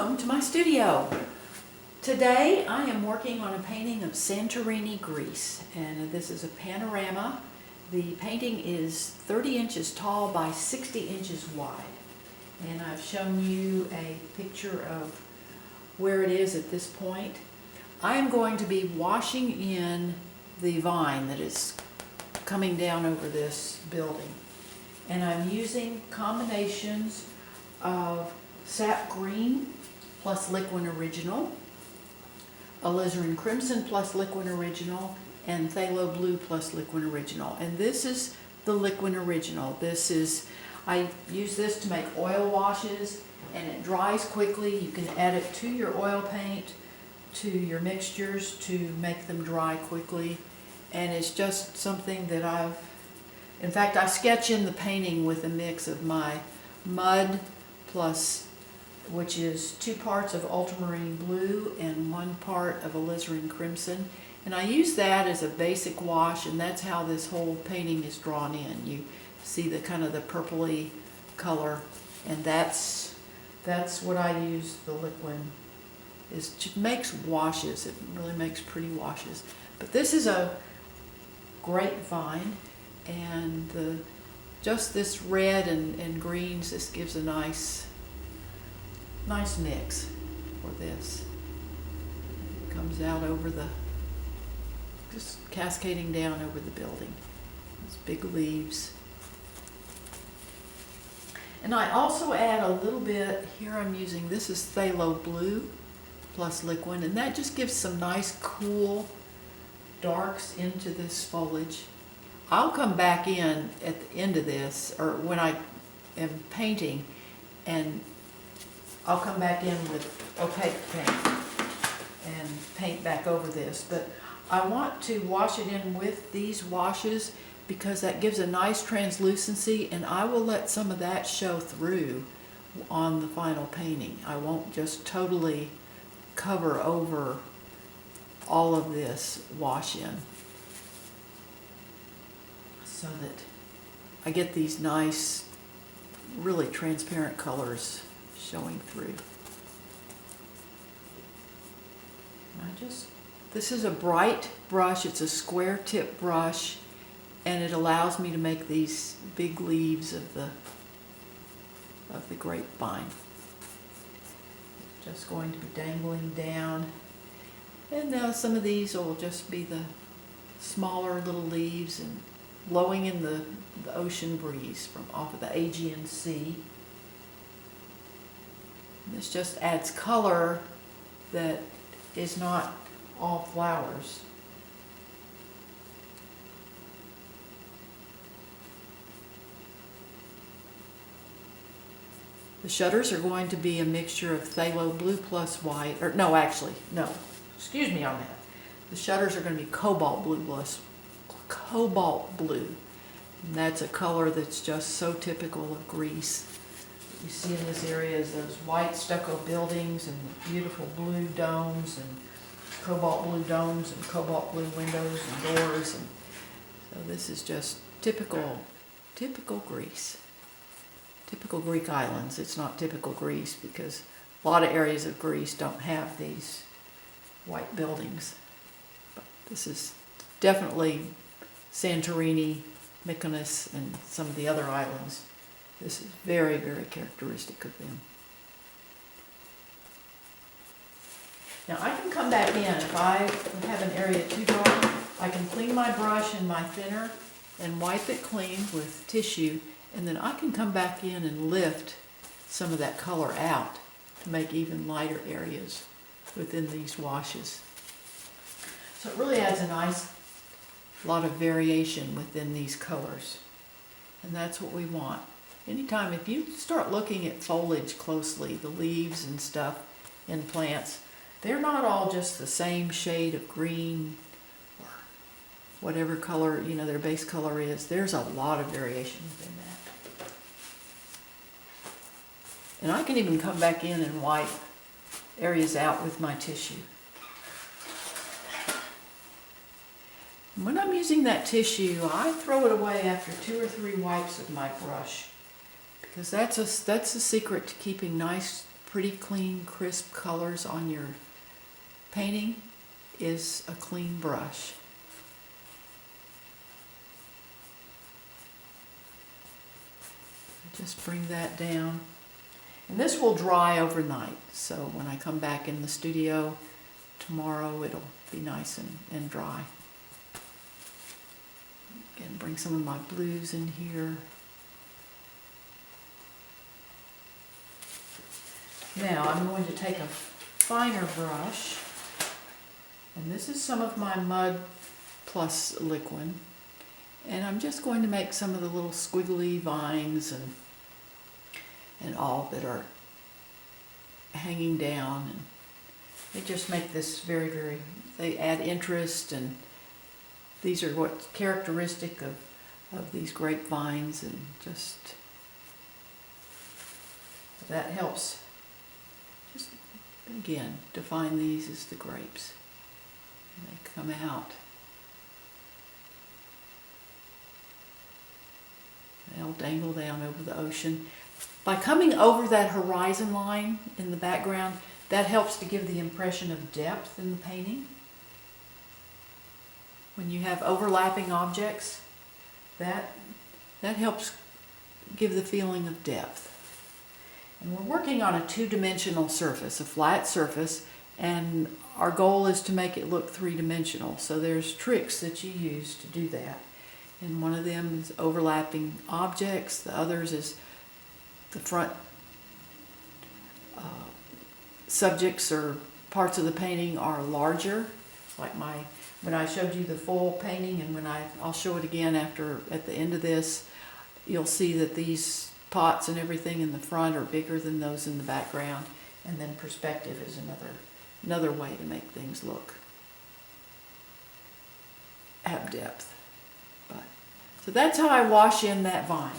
welcome to my studio. Today I am working on a painting of Santorini, Greece, and this is a panorama. The painting is 30 inches tall by 60 inches wide, and I've shown you a picture of where it is at this point. I am going to be washing in the vine that is coming down over this building, and I'm using combinations of sap green plus liquid original, alizarin crimson plus liquid original, and phthalo blue plus liquid original. And this is the liquid original. I use this to make oil washes, and it dries quickly. You can add it to your oil paint, to your mixtures to make them dry quickly. And it's just something that in fact I sketch in the painting with a mix of my mud plus, which is 2 parts of ultramarine blue and 1 part of alizarin crimson. And I use that as a basic wash, and that's how this whole painting is drawn in. You see the kind of the purpley color, and that's what I use the liquid is. It makes washes. It really makes pretty washes. But this is a great vine, and just this red and greens, this gives a nice mix for this. It comes out over just cascading down over the building. These big leaves. And I also add a little bit, here I'm using, this is phthalo blue plus liquid, and that just gives some nice cool darks into this foliage. I'll come back in at the end of this, or when I am painting, and I'll come back in with opaque paint and paint back over this. But I want to wash it in with these washes because that gives a nice translucency, and I will let some of that show through on the final painting. I won't just totally cover over all of this wash in, so that I get these nice, really transparent colors showing through. This is a bright brush. It's a square tip brush, and it allows me to make these big leaves of the grapevine. Just going to be dangling down, and now some of these will just be the smaller little leaves and blowing in the ocean breeze from off of the Aegean Sea. This just adds color that is not all flowers. The shutters are going to be a mixture of phthalo blue plus white, or no, actually, no, excuse me on that. The shutters are going to be cobalt blue plus cobalt blue. And that's a color that's just so typical of Greece. You see in this area is those white stucco buildings and beautiful blue domes and cobalt blue domes and cobalt blue windows and doors. And so this is just typical Greece. Typical Greek islands. It's not typical Greece because a lot of areas of Greece don't have these white buildings. But this is definitely Santorini, Mykonos, and some of the other islands. This is very, very characteristic of them. Now I can come back in if I have an area too dry. I can clean my brush and my thinner and wipe it clean with tissue, and then I can come back in and lift some of that color out to make even lighter areas within these washes. So it really adds a nice lot of variation within these colors, and that's what we want. Anytime, if you start looking at foliage closely, the leaves and stuff in plants, they're not all just the same shade of green or whatever color, their base color is. There's a lot of variation within that. And I can even come back in and wipe areas out with my tissue. When I'm using that tissue, I throw it away after 2 or 3 wipes of my brush, because that's a secret to keeping nice pretty clean, crisp colors on your painting is a clean brush. Just bring that down. And this will dry overnight, so when I come back in the studio tomorrow, it'll be nice and dry. Again, bring some of my blues in here. Now I'm going to take a finer brush, and this is some of my mud plus liquid, and I'm just going to make some of the little squiggly vines and all that are hanging down, and they just make this very, they add interest, and these are what's characteristic of these grapevines, and just that helps just again define these as the grapes, and they come out. They'll dangle down over the ocean. By coming over that horizon line in the background, that helps to give the impression of depth in the painting. When you have overlapping objects, that helps give the feeling of depth. And we're working on a two-dimensional surface, a flat surface, and our goal is to make it look three-dimensional. So there's tricks that you use to do that. And one of them is overlapping objects, the others is the front subjects or parts of the painting are larger, like when I showed you the full painting, and I'll show it again at the end of this, you'll see that these pots and everything in the front are bigger than those in the background, and then perspective is another way to make things have depth. So that's how I wash in that vine.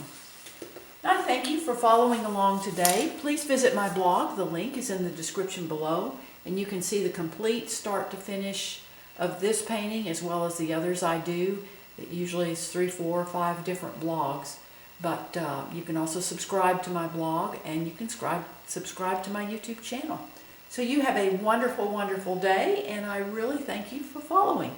I thank you for following along today. Please visit my blog. The link is in the description below, and you can see the complete start to finish of this painting as well as the others I do. It usually is 3, 4, 5 different blogs, but you can also subscribe to my blog, and you can subscribe to my YouTube channel. So you have a wonderful, wonderful day, and I really thank you for following.